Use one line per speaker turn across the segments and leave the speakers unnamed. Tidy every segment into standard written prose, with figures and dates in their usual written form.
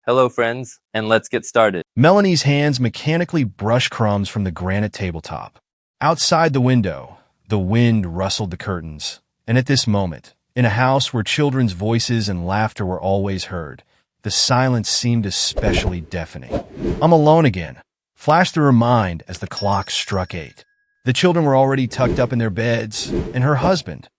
Hello, friends, and let's get started.
Melanie's hands mechanically brushed crumbs from the granite tabletop. Outside the window, the wind rustled the curtains, and at this moment, in a house where children's voices and laughter were always heard, the silence seemed especially deafening. "I'm alone again," flashed through her mind as the clock struck 8. The children were already tucked up in their beds, and her husband,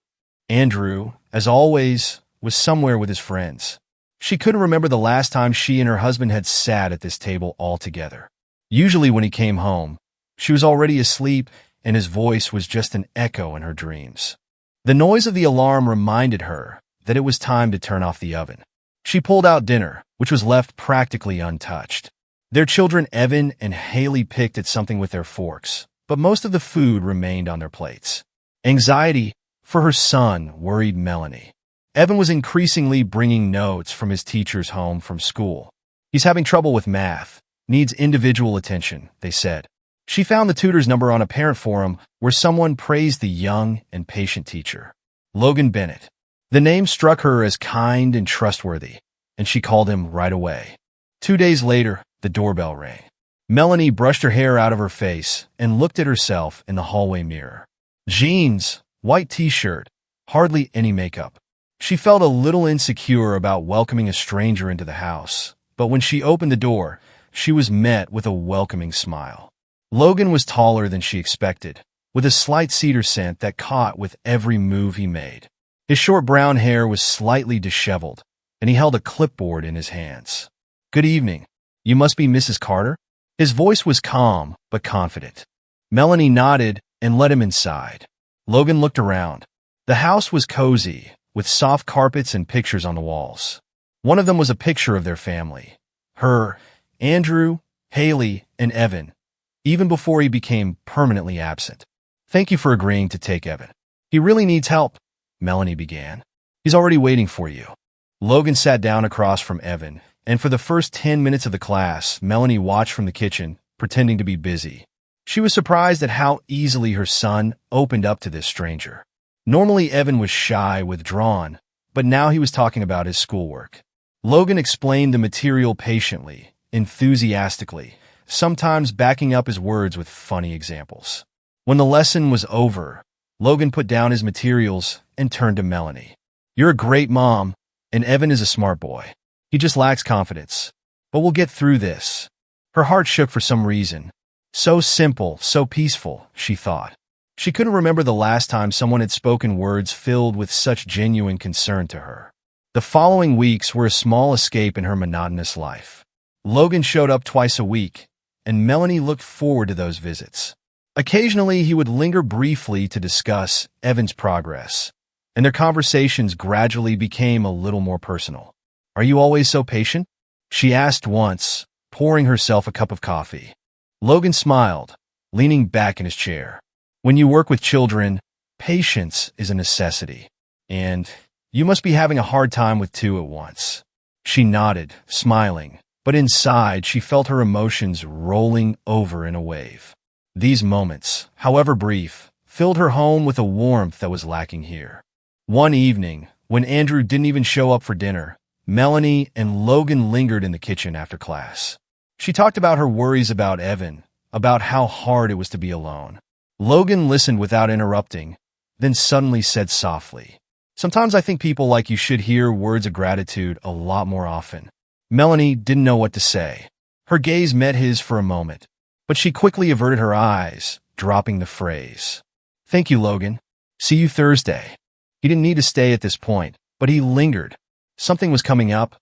Andrew, as always, was somewhere with his friends. She couldn't remember the last time she and her husband had sat at this table all together. Usually when he came home, she was already asleep and his voice was just an echo in her dreams. The noise of the alarm reminded her that it was time to turn off the oven. She pulled out dinner, which was left practically untouched. Their children Evan and Haley picked at something with their forks, but most of the food remained on their plates. Anxiety for her son worried Melanie. Evan was increasingly bringing notes from his teachers home from school. "He's having trouble with math, needs individual attention," they said. She found the tutor's number on a parent forum where someone praised the young and patient teacher, Logan Bennett. The name struck her as kind and trustworthy, and she called him right away. 2 days later, the doorbell rang. Melanie brushed her hair out of her face and looked at herself in the hallway mirror. Jeans, white t-shirt, hardly any makeup. She felt a little insecure about welcoming a stranger into the house, but when she opened the door, she was met with a welcoming smile. Logan was taller than she expected, with a slight cedar scent that caught with every move he made. His short brown hair was slightly disheveled, and he held a clipboard in his hands. "Good evening. You must be Mrs. Carter?" His voice was calm but confident. Melanie nodded and let him inside. Logan looked around. The house was cozy, with soft carpets and pictures on the walls. One of them was a picture of their family. Her, Andrew, Haley, and Evan, even before he became permanently absent. "Thank you for agreeing to take Evan. He really needs help," Melanie began. "He's already waiting for you." Logan sat down across from Evan, and for the first 10 minutes of the class, Melanie watched from the kitchen, pretending to be busy. She was surprised at how easily her son opened up to this stranger. Normally, Evan was shy, withdrawn, but now he was talking about his schoolwork. Logan explained the material patiently, enthusiastically, sometimes backing up his words with funny examples. When the lesson was over, Logan put down his materials and turned to Melanie. "You're a great mom, and Evan is a smart boy. He just lacks confidence. But we'll get through this." Her heart shook for some reason. So simple, so peaceful, she thought. She couldn't remember the last time someone had spoken words filled with such genuine concern to her. The following weeks were a small escape in her monotonous life. Logan showed up twice a week, and Melanie looked forward to those visits. Occasionally, he would linger briefly to discuss Evan's progress, and their conversations gradually became a little more personal. "Are you always so patient?" she asked once, pouring herself a cup of coffee. Logan smiled, leaning back in his chair. "When you work with children, patience is a necessity, and you must be having a hard time with two at once." She nodded, smiling, but inside she felt her emotions rolling over in a wave. These moments, however brief, filled her home with a warmth that was lacking here. One evening, when Andrew didn't even show up for dinner, Melanie and Logan lingered in the kitchen after class. She talked about her worries about Evan, about how hard it was to be alone. Logan listened without interrupting, then suddenly said softly, "Sometimes I think people like you should hear words of gratitude a lot more often." Melanie didn't know what to say. Her gaze met his for a moment, but she quickly averted her eyes, dropping the phrase, "Thank you, Logan. See you Thursday." He didn't need to stay at this point, but he lingered. Something was coming up,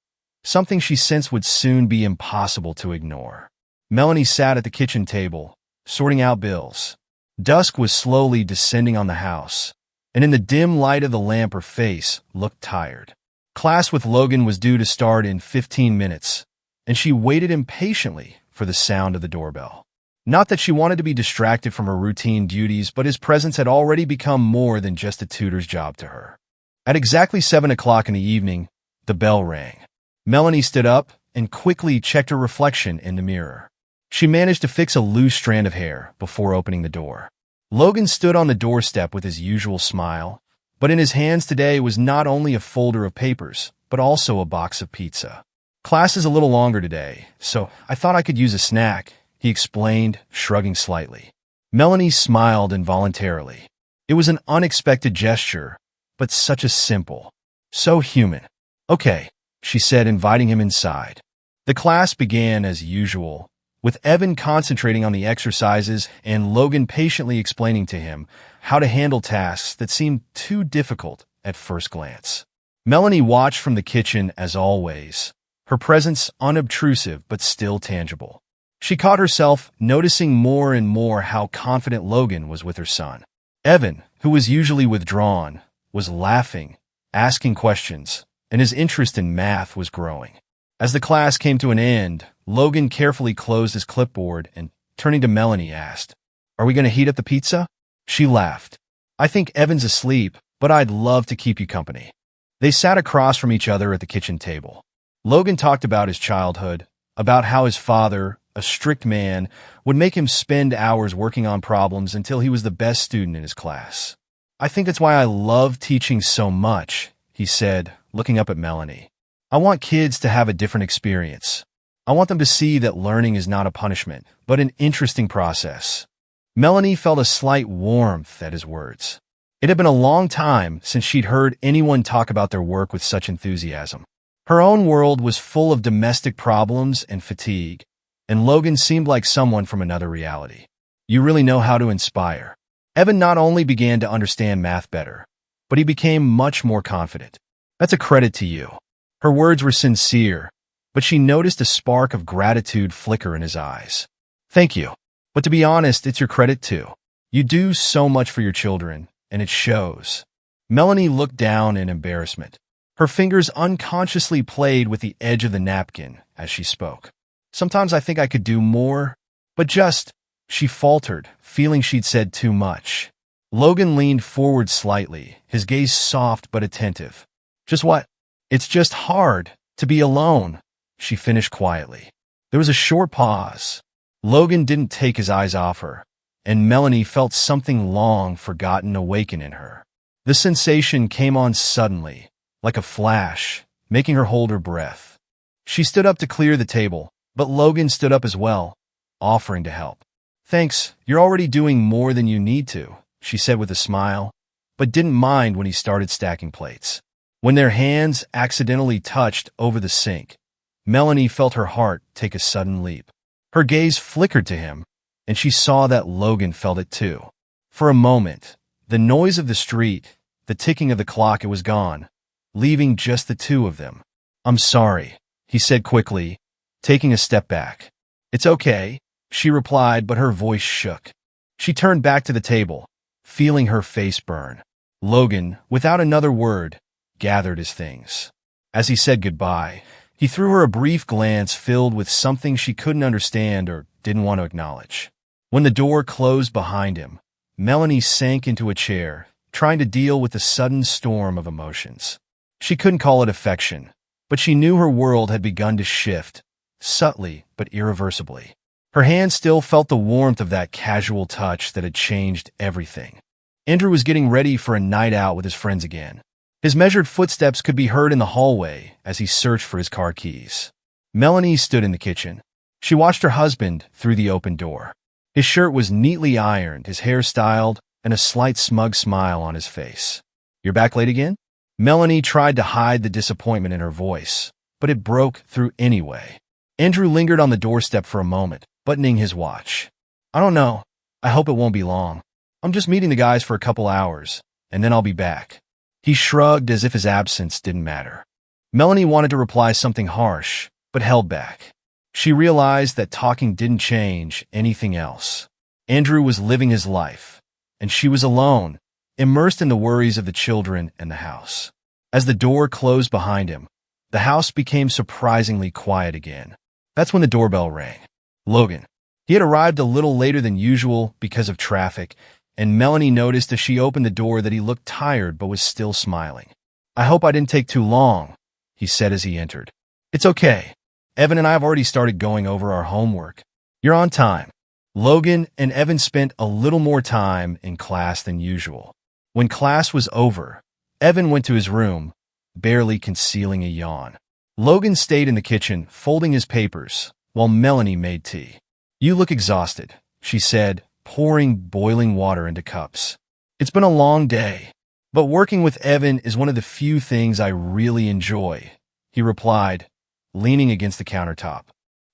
something she sensed would soon be impossible to ignore. Melanie sat at the kitchen table, sorting out bills. Dusk was slowly descending on the house, and in the dim light of the lamp her face looked tired. Class with Logan was due to start in 15 minutes, and she waited impatiently for the sound of the doorbell. Not that she wanted to be distracted from her routine duties, but his presence had already become more than just a tutor's job to her. At exactly 7 o'clock in the evening, the bell rang. Melanie stood up and quickly checked her reflection in the mirror. She managed to fix a loose strand of hair before opening the door. Logan stood on the doorstep with his usual smile, but in his hands today was not only a folder of papers, but also a box of pizza. Class is a little longer today, so I thought I could use a snack, he explained, shrugging slightly. Melanie smiled involuntarily. It was an unexpected gesture, but such a simple, so human. Okay, she said, inviting him inside. The class began as usual, with Evan concentrating on the exercises and Logan patiently explaining to him how to handle tasks that seemed too difficult at first glance. Melanie watched from the kitchen as always, her presence unobtrusive but still tangible. She caught herself noticing more and more how confident Logan was with her son. Evan, who was usually withdrawn, was laughing, asking questions, and his interest in math was growing. As the class came to an end, Logan carefully closed his clipboard and, turning to Melanie, asked, "Are we going to heat up the pizza?" She laughed. "I think Evan's asleep, but I'd love to keep you company." They sat across from each other at the kitchen table. Logan talked about his childhood, about how his father, a strict man, would make him spend hours working on problems until he was the best student in his class. "I think that's why I love teaching so much," he said, looking up at Melanie. "I want kids to have a different experience. I want them to see that learning is not a punishment, but an interesting process." Melanie felt a slight warmth at his words. It had been a long time since she'd heard anyone talk about their work with such enthusiasm. Her own world was full of domestic problems and fatigue, and Logan seemed like someone from another reality. "You really know how to inspire." Evan not only began to understand math better, but he became much more confident. "That's a credit to you." Her words were sincere, but she noticed a spark of gratitude flicker in his eyes. "Thank you. But to be honest, it's your credit too. You do so much for your children, and it shows." Melanie looked down in embarrassment. Her fingers unconsciously played with the edge of the napkin as she spoke. "Sometimes I think I could do more, but just," she faltered, feeling she'd said too much. Logan leaned forward slightly, his gaze soft but attentive. "Just what?" "It's just hard to be alone," she finished quietly. There was a short pause. Logan didn't take his eyes off her, and Melanie felt something long forgotten awaken in her. The sensation came on suddenly, like a flash, making her hold her breath. She stood up to clear the table, but Logan stood up as well, offering to help. "Thanks, you're already doing more than you need to," she said with a smile, but didn't mind when he started stacking plates. When their hands accidentally touched over the sink, Melanie felt her heart take a sudden leap. Her gaze flickered to him, and she saw that Logan felt it too. For a moment, the noise of the street, the ticking of the clock, it was gone, leaving just the two of them. "I'm sorry," he said quickly, taking a step back. "It's okay," she replied, but her voice shook. She turned back to the table, feeling her face burn. Logan, without another word, gathered his things. As he said goodbye, he threw her a brief glance filled with something she couldn't understand or didn't want to acknowledge. When the door closed behind him, Melanie sank into a chair, trying to deal with the sudden storm of emotions. She couldn't call it affection, but she knew her world had begun to shift, subtly but irreversibly. Her hand still felt the warmth of that casual touch that had changed everything. Andrew was getting ready for a night out with his friends again. His measured footsteps could be heard in the hallway as he searched for his car keys. Melanie stood in the kitchen. She watched her husband through the open door. His shirt was neatly ironed, his hair styled, and a slight smug smile on his face. "You're back late again?" Melanie tried to hide the disappointment in her voice, but it broke through anyway. Andrew lingered on the doorstep for a moment, buttoning his watch. "I don't know. I hope it won't be long. I'm just meeting the guys for a couple hours, and then I'll be back." He shrugged as if his absence didn't matter. Melanie wanted to reply something harsh, but held back. She realized that talking didn't change anything else. Andrew was living his life, and she was alone, immersed in the worries of the children and the house. As the door closed behind him, the house became surprisingly quiet again. That's when the doorbell rang. Logan. He had arrived a little later than usual because of traffic, and Melanie noticed as she opened the door that he looked tired but was still smiling. "I hope I didn't take too long," he said as he entered. "It's okay. Evan and I have already started going over our homework. You're on time." Logan and Evan spent a little more time in class than usual. When class was over, Evan went to his room, barely concealing a yawn. Logan stayed in the kitchen, folding his papers, while Melanie made tea. "You look exhausted," she said, pouring boiling water into cups. "It's been a long day, but working with Evan is one of the few things I really enjoy," he replied, leaning against the countertop.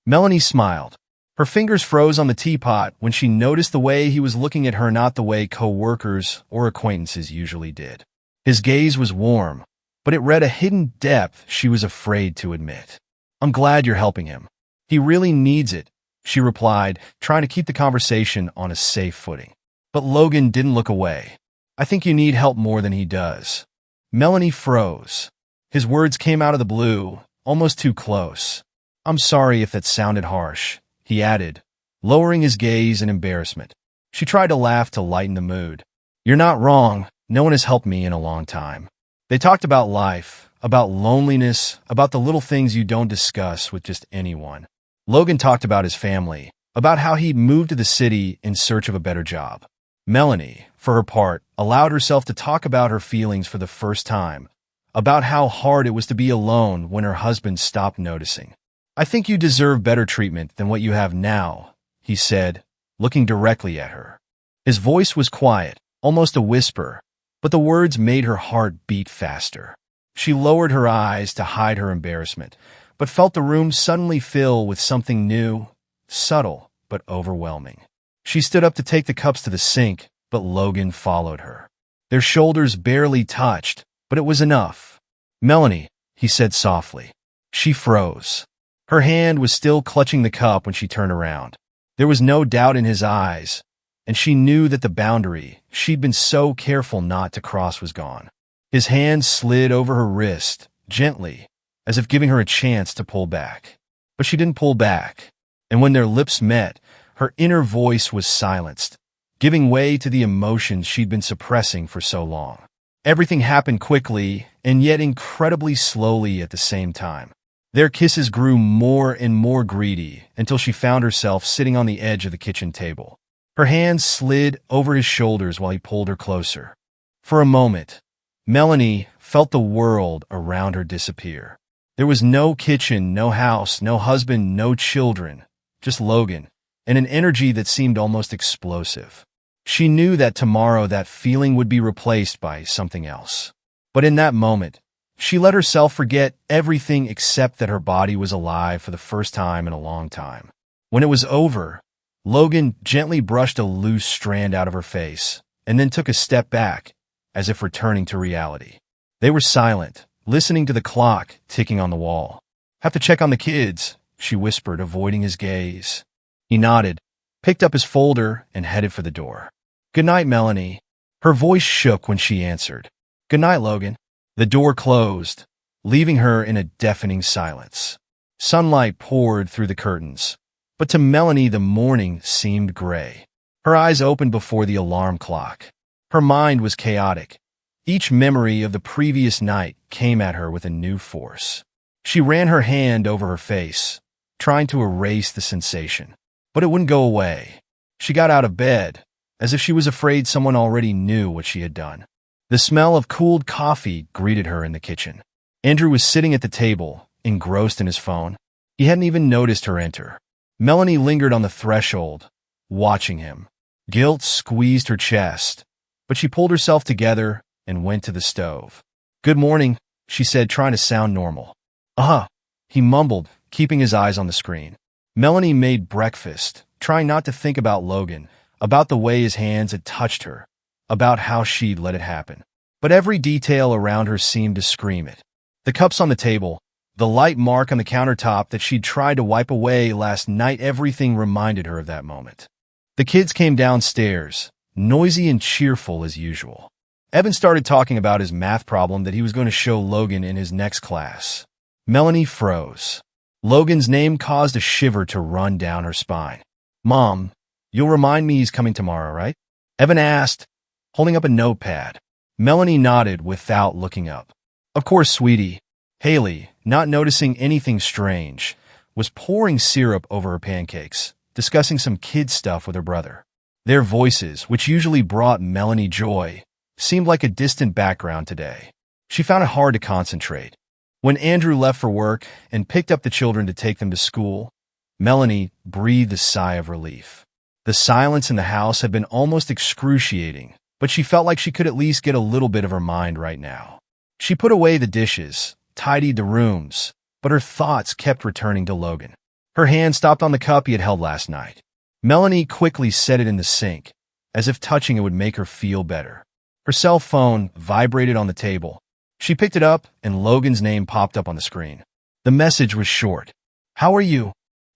Melanie smiled. Her fingers froze on the teapot when she noticed the way he was looking at her, not the way co-workers or acquaintances usually did. His gaze was warm, but it read a hidden depth she was afraid to admit. "I'm glad you're helping him. He really needs it," she replied, trying to keep the conversation on a safe footing. But Logan didn't look away. "I think you need help more than he does." Melanie froze. His words came out of the blue, almost too close. "I'm sorry if that sounded harsh," he added, lowering his gaze in embarrassment. She tried to laugh to lighten the mood. "You're not wrong. No one has helped me in a long time." They talked about life, about loneliness, about the little things you don't discuss with just anyone. Logan talked about his family, about how he moved to the city in search of a better job. Melanie, for her part, allowed herself to talk about her feelings for the first time, about how hard it was to be alone when her husband stopped noticing. "I think you deserve better treatment than what you have now," he said, looking directly at her. His voice was quiet, almost a whisper, but the words made her heart beat faster. She lowered her eyes to hide her embarrassment, but felt the room suddenly fill with something new, subtle, but overwhelming. She stood up to take the cups to the sink, but Logan followed her. Their shoulders barely touched, but it was enough. "Melanie," he said softly. She froze. Her hand was still clutching the cup when she turned around. There was no doubt in his eyes, and she knew that the boundary she'd been so careful not to cross was gone. His hand slid over her wrist, gently, as if giving her a chance to pull back. But she didn't pull back, and when their lips met, her inner voice was silenced, giving way to the emotions she'd been suppressing for so long. Everything happened quickly, and yet incredibly slowly at the same time. Their kisses grew more and more greedy until she found herself sitting on the edge of the kitchen table. Her hands slid over his shoulders while he pulled her closer. For a moment, Melanie felt the world around her disappear. There was no kitchen, no house, no husband, no children, just Logan, and an energy that seemed almost explosive. She knew that tomorrow that feeling would be replaced by something else. But in that moment, she let herself forget everything except that her body was alive for the first time in a long time. When it was over, Logan gently brushed a loose strand out of her face and then took a step back, as if returning to reality. They were silent, listening to the clock ticking on the wall. "Have to check on the kids," she whispered, avoiding his gaze. He nodded, picked up his folder, and headed for the door. "Good night, Melanie." Her voice shook when she answered. "Good night, Logan." The door closed, leaving her in a deafening silence. Sunlight poured through the curtains, but to Melanie the morning seemed gray. Her eyes opened before the alarm clock. Her mind was chaotic. Each memory of the previous night came at her with a new force. She ran her hand over her face, trying to erase the sensation, but it wouldn't go away. She got out of bed, as if she was afraid someone already knew what she had done. The smell of cooled coffee greeted her in the kitchen. Andrew was sitting at the table, engrossed in his phone. He hadn't even noticed her enter. Melanie lingered on the threshold, watching him. Guilt squeezed her chest, but she pulled herself together and went to the stove. "Good morning," she said, trying to sound normal. "Uh-huh," he mumbled, keeping his eyes on the screen. Melanie made breakfast, trying not to think about Logan, about the way his hands had touched her, about how she'd let it happen. But every detail around her seemed to scream it. The cups on the table, the light mark on the countertop that she'd tried to wipe away last night, everything reminded her of that moment. The kids came downstairs, noisy and cheerful as usual. Evan started talking about his math problem that he was going to show Logan in his next class. Melanie froze. Logan's name caused a shiver to run down her spine. "Mom, you'll remind me he's coming tomorrow, right?" Evan asked, holding up a notepad. Melanie nodded without looking up. "Of course, sweetie." Haley, not noticing anything strange, was pouring syrup over her pancakes, discussing some kid stuff with her brother. Their voices, which usually brought Melanie joy, seemed like a distant background today. She found it hard to concentrate. When Andrew left for work and picked up the children to take them to school, Melanie breathed a sigh of relief. The silence in the house had been almost excruciating, but she felt like she could at least get a little bit of her mind right now. She put away the dishes, tidied the rooms, but her thoughts kept returning to Logan. Her hand stopped on the cup he had held last night. Melanie quickly set it in the sink, as if touching it would make her feel better. Her cell phone vibrated on the table. She picked it up, and Logan's name popped up on the screen. The message was short. "How are you?"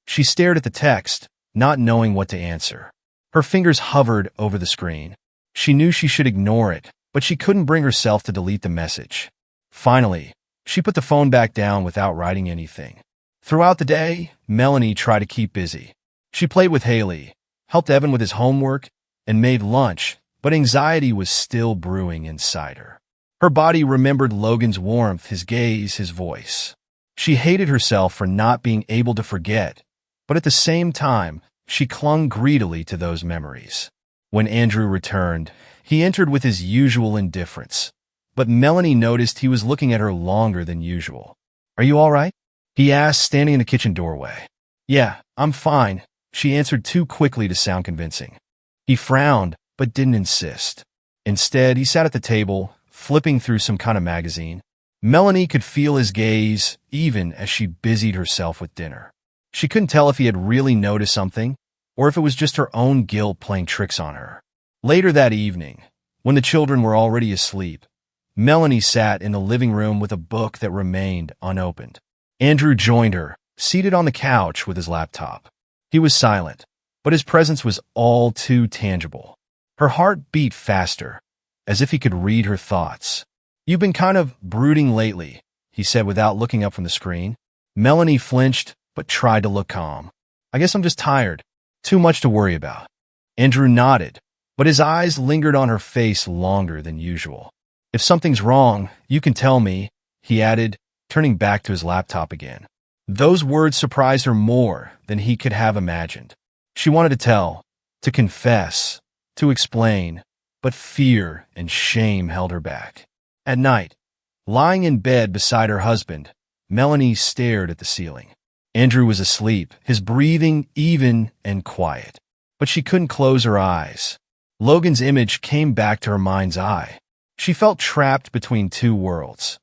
She stared at the text, not knowing what to answer. Her fingers hovered over the screen. She knew she should ignore it, but she couldn't bring herself to delete the message. Finally, she put the phone back down without writing anything. Throughout the day, Melanie tried to keep busy. She played with Haley, helped Evan with his homework, and made lunch, but anxiety was still brewing inside her. Her body remembered Logan's warmth, his gaze, his voice. She hated herself for not being able to forget, but at the same time, she clung greedily to those memories. When Andrew returned, he entered with his usual indifference, but Melanie noticed he was looking at her longer than usual. "Are you all right?" he asked, standing in the kitchen doorway. "Yeah, I'm fine," she answered too quickly to sound convincing. He frowned, but didn't insist. Instead, he sat at the table, flipping through some kind of magazine. Melanie could feel his gaze, even as she busied herself with dinner. She couldn't tell if he had really noticed something, or if it was just her own guilt playing tricks on her. Later that evening, when the children were already asleep, Melanie sat in the living room with a book that remained unopened. Andrew joined her, seated on the couch with his laptop. He was silent, but his presence was all too tangible. Her heart beat faster, as if he could read her thoughts. "You've been kind of brooding lately," he said without looking up from the screen. Melanie flinched, but tried to look calm. "I guess I'm just tired. Too much to worry about." Andrew nodded, but his eyes lingered on her face longer than usual. "If something's wrong, you can tell me," he added, turning back to his laptop again. Those words surprised her more than he could have imagined. She wanted to tell, to confess, to explain, but fear and shame held her back. At night, lying in bed beside her husband, Melanie stared at the ceiling. Andrew was asleep, his breathing even and quiet, but she couldn't close her eyes. Logan's image came back to her mind's eye. She felt trapped between two worlds.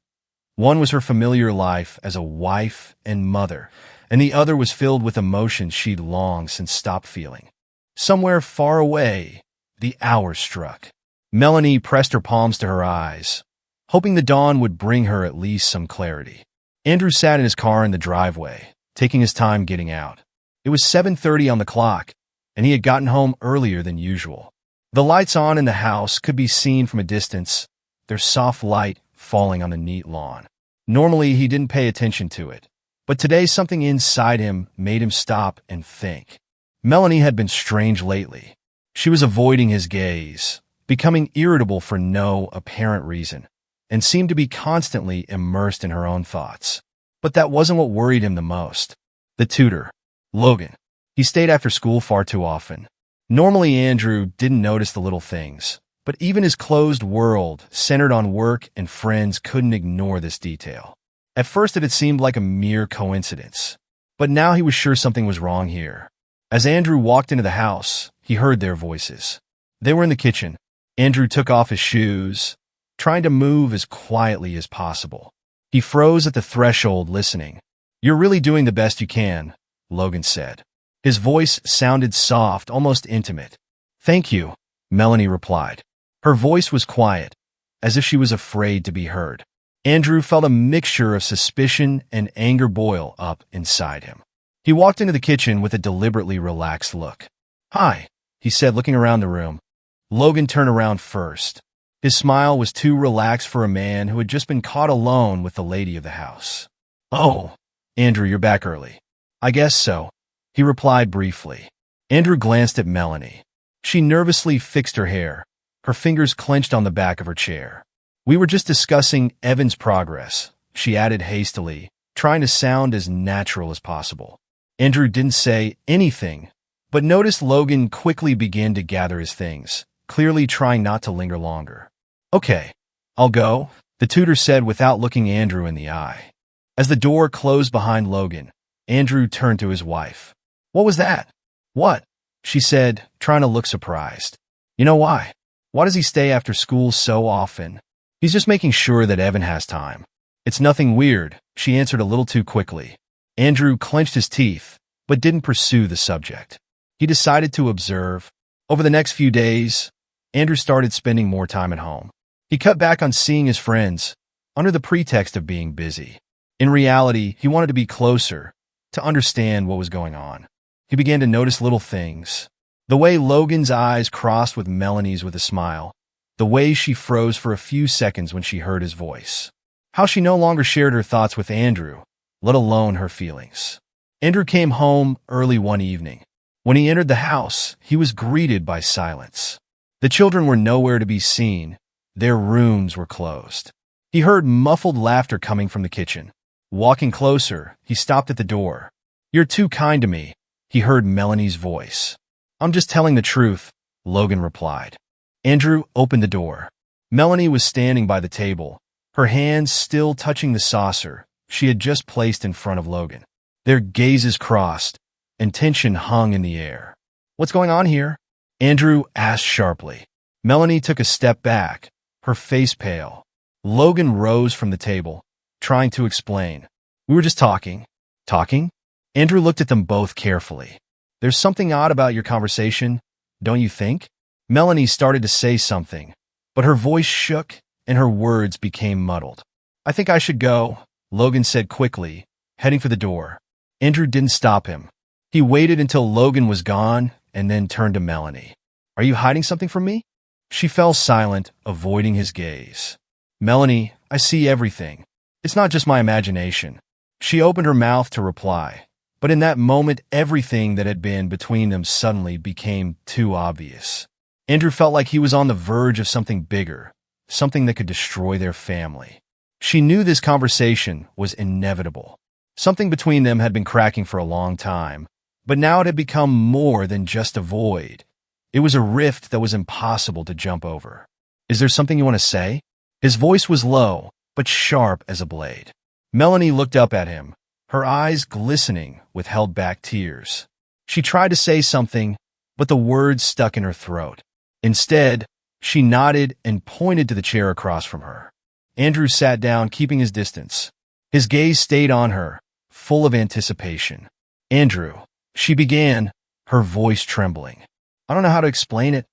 One was her familiar life as a wife and mother, and the other was filled with emotions she'd long since stopped feeling. Somewhere far away, the hour struck. Melanie pressed her palms to her eyes, hoping the dawn would bring her at least some clarity. Andrew sat in his car in the driveway, taking his time getting out. It was 7:30 on the clock, and he had gotten home earlier than usual. The lights on in the house could be seen from a distance, their soft light falling on the neat lawn. Normally, he didn't pay attention to it, but today something inside him made him stop and think. Melanie had been strange lately. She was avoiding his gaze, becoming irritable for no apparent reason, and seemed to be constantly immersed in her own thoughts. But that wasn't what worried him the most. The tutor, Logan. He stayed after school far too often. Normally, Andrew didn't notice the little things, but even his closed world, centered on work and friends, couldn't ignore this detail. At first, it had seemed like a mere coincidence, but now he was sure something was wrong here. As Andrew walked into the house, he heard their voices. They were in the kitchen. Andrew took off his shoes, trying to move as quietly as possible. He froze at the threshold, listening. "You're really doing the best you can," Logan said. His voice sounded soft, almost intimate. "Thank you," Melanie replied. Her voice was quiet, as if she was afraid to be heard. Andrew felt a mixture of suspicion and anger boil up inside him. He walked into the kitchen with a deliberately relaxed look. "Hi," he said, looking around the room. Logan turned around first. His smile was too relaxed for a man who had just been caught alone with the lady of the house. "Oh, Andrew, you're back early." "I guess so," he replied briefly. Andrew glanced at Melanie. She nervously fixed her hair, her fingers clenched on the back of her chair. "We were just discussing Evan's progress," she added hastily, trying to sound as natural as possible. Andrew didn't say anything, but noticed Logan quickly begin to gather his things, clearly trying not to linger longer. "Okay, I'll go," the tutor said without looking Andrew in the eye. As the door closed behind Logan, Andrew turned to his wife. "What was that?" "What?" she said, trying to look surprised. "You know why? Why does he stay after school so often?" "He's just making sure that Evan has time." "It's nothing weird," she answered a little too quickly. Andrew clenched his teeth, but didn't pursue the subject. He decided to observe. Over the next few days, Andrew started spending more time at home. He cut back on seeing his friends, under the pretext of being busy. In reality, he wanted to be closer, to understand what was going on. He began to notice little things. The way Logan's eyes crossed with Melanie's with a smile. The way she froze for a few seconds when she heard his voice. How she no longer shared her thoughts with Andrew, let alone her feelings. Andrew came home early one evening. When he entered the house, he was greeted by silence. The children were nowhere to be seen. Their rooms were closed. He heard muffled laughter coming from the kitchen. Walking closer, he stopped at the door. "You're too kind to me," he heard Melanie's voice. "I'm just telling the truth," Logan replied. Andrew opened the door. Melanie was standing by the table, her hands still touching the saucer she had just placed in front of Logan. Their gazes crossed, and tension hung in the air. "What's going on here?" Andrew asked sharply. Melanie took a step back, her face pale. Logan rose from the table, trying to explain. "We were just talking." "Talking?" Andrew looked at them both carefully. "There's something odd about your conversation, don't you think?" Melanie started to say something, but her voice shook and her words became muddled. "I think I should go," Logan said quickly, heading for the door. Andrew didn't stop him. He waited until Logan was gone and then turned to Melanie. "Are you hiding something from me?" She fell silent, avoiding his gaze. "Melanie, I see everything. It's not just my imagination." She opened her mouth to reply, but in that moment everything that had been between them suddenly became too obvious. Andrew felt like he was on the verge of something bigger, something that could destroy their family. She knew this conversation was inevitable. Something between them had been cracking for a long time, but now it had become more than just a void. It was a rift that was impossible to jump over. "Is there something you want to say?" His voice was low, but sharp as a blade. Melanie looked up at him, her eyes glistening with held-back tears. She tried to say something, but the words stuck in her throat. Instead, she nodded and pointed to the chair across from her. Andrew sat down, keeping his distance. His gaze stayed on her, full of anticipation. "Andrew," she began, her voice trembling. "I don't know how to explain it,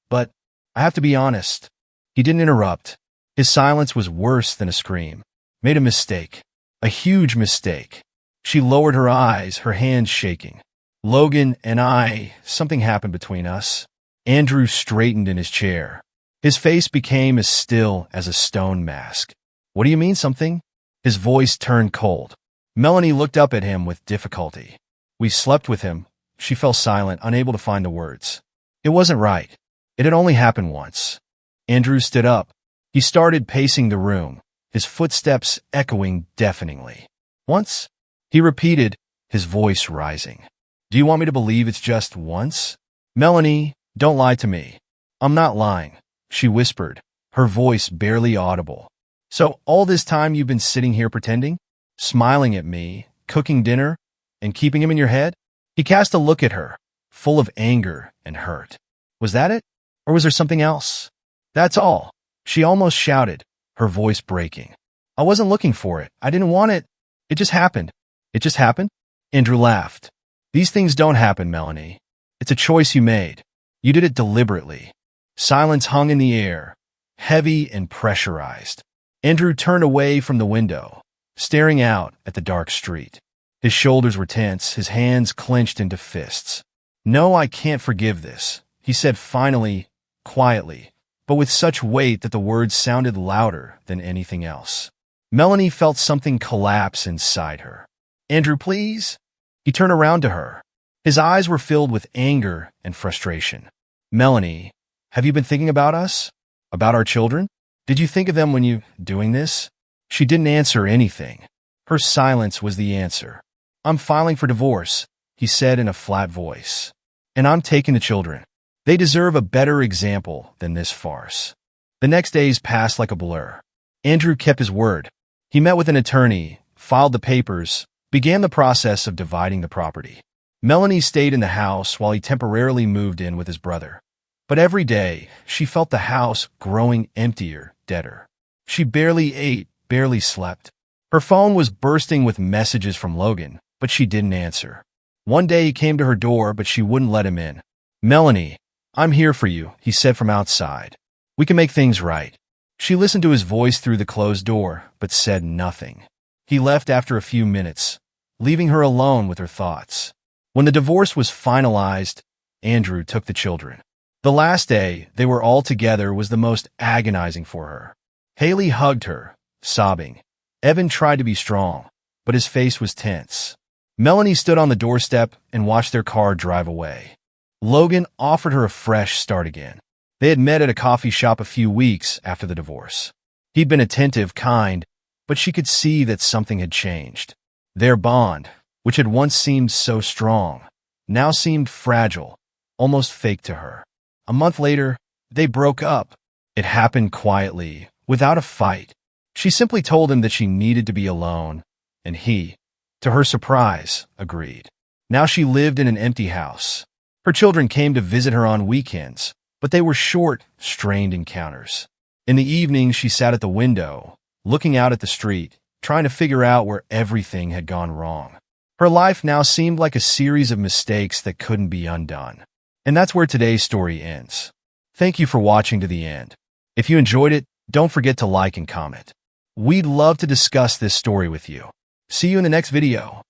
but I have to be honest." He didn't interrupt. His silence was worse than a scream. "Made a mistake. A huge mistake." She lowered her eyes, her hands shaking. "Logan and something happened between us." Andrew straightened in his chair. His face became as still as a stone mask. "What do you mean, something?" His voice turned cold. Melanie looked up at him with difficulty. "We slept with him." She fell silent, unable to find the words. "It wasn't right. It had only happened once." Andrew stood up. He started pacing the room, his footsteps echoing deafeningly. "Once?" he repeated, his voice rising. "Do you want me to believe it's just once?" "Melanie, don't lie to me." "I'm not lying," she whispered, her voice barely audible. "So all this time you've been sitting here pretending? Smiling at me, cooking dinner, and keeping him in your head?" He cast a look at her, full of anger and hurt. "Was that it? Or was there something else?" "That's all," she almost shouted, her voice breaking. "I wasn't looking for it. I didn't want it. It just happened." "It just happened?" Andrew laughed. "These things don't happen, Melanie. It's a choice you made. You did it deliberately." Silence hung in the air, heavy and pressurized. Andrew turned away from the window, staring out at the dark street. His shoulders were tense, his hands clenched into fists. "No, I can't forgive this," he said finally, quietly, but with such weight that the words sounded louder than anything else. Melanie felt something collapse inside her. "Andrew, please?" He turned around to her. His eyes were filled with anger and frustration. "Melanie, have you been thinking about us? About our children? Did you think of them when you doing this?" She didn't answer anything. Her silence was the answer. "I'm filing for divorce," he said in a flat voice. "And I'm taking the children. They deserve a better example than this farce." The next days passed like a blur. Andrew kept his word. He met with an attorney, filed the papers, began the process of dividing the property. Melanie stayed in the house while he temporarily moved in with his brother. But every day, she felt the house growing emptier, deader. She barely ate, barely slept. Her phone was bursting with messages from Logan, but she didn't answer. One day he came to her door, but she wouldn't let him in. "Melanie, I'm here for you," he said from outside. "We can make things right." She listened to his voice through the closed door, but said nothing. He left after a few minutes, leaving her alone with her thoughts. When the divorce was finalized, Andrew took the children. The last day they were all together was the most agonizing for her. Haley hugged her, sobbing. Evan tried to be strong, but his face was tense. Melanie stood on the doorstep and watched their car drive away. Logan offered her a fresh start again. They had met at a coffee shop a few weeks after the divorce. He'd been attentive, kind, but she could see that something had changed. Their bond, which had once seemed so strong, now seemed fragile, almost fake to her. A month later, they broke up. It happened quietly, without a fight. She simply told him that she needed to be alone, and he, to her surprise, agreed. Now she lived in an empty house. Her children came to visit her on weekends, but they were short, strained encounters. In the evening, she sat at the window, looking out at the street, trying to figure out where everything had gone wrong. Her life now seemed like a series of mistakes that couldn't be undone. And that's where today's story ends. Thank you for watching to the end. If you enjoyed it, don't forget to like and comment. We'd love to discuss this story with you. See you in the next video.